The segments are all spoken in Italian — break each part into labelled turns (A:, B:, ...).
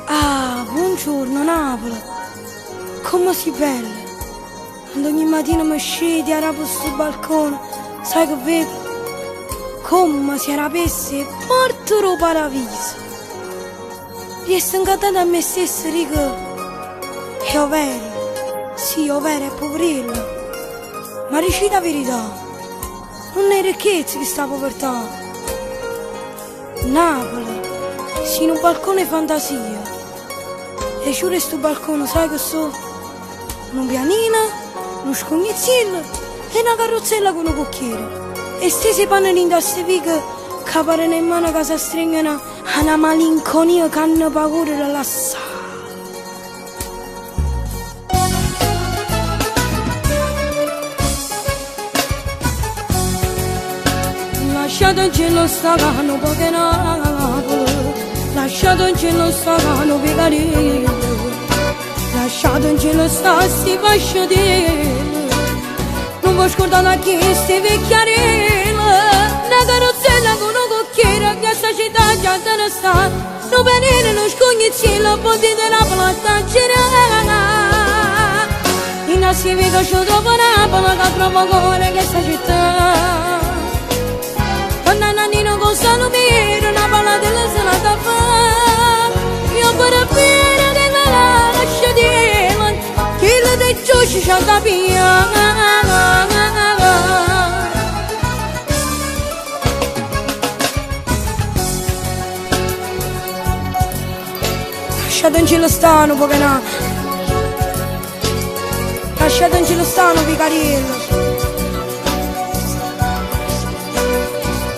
A: Ah, buongiorno Napoli, come sei bella. Quando ogni mattina mi scedi a rapo sul balcone, sai che vedo? Come si era pesce morto lo paradiso. Riesco incantata a me stessa, dico, è vero, sì, è vero, è poverella. Ma dici la verità, non è ricchezza che sta povertà. Napoli, sì, in un balcone fantasia. E giuro sto balcone, sai che so? Un pianino, uno scognizzillo e una carrozzella con un cucchiere. E stesi pannolini da ste vighe che parano in mano che si stringono a una malinconia che hanno paura di lassare. Lasciate in cielo stacano poche Napoli, lasciate in cielo stacano Picarello, lasciate in cielo stacci pasciatello. Non vuoi scordare che queste vecchiarelle, una carrozzella con un cucchiere che sta città già te ne sta. Non venire, non scognizzillo, ponti della plata girare. In assieme che c'ho dopo Napoli, che trovo cuore che sta città. Quando Nannino con Salomiro, una palla della serata fa. Io per bene che me la lascio dire, che le dei giusti c'ha da via. Lasciate in cielo stanno poche Napoli, lasciate in cielo stanno Picarello.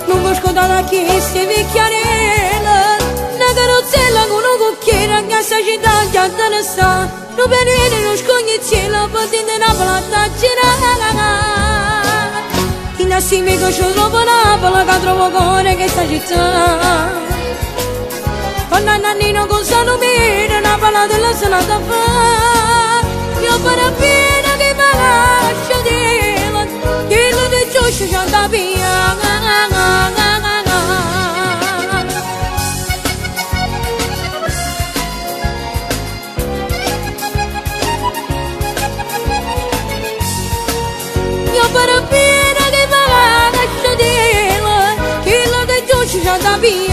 A: Non vuoi scordare che queste vecchiarelle, una carrozzella con un cucchiere che sta città già te ne sta. Non venire, non scognizzillo, ponti della plata girare. In assieme che c'ho dopo Napoli, che trovo cuore che sta città. Quando Nannino con Salomiro, una palla della serata fa. Io per bene che me la lascio dire, che lo di giusto c'ha da via. Io per bene che me la lascio dire, che lo di giusto c'ha da via.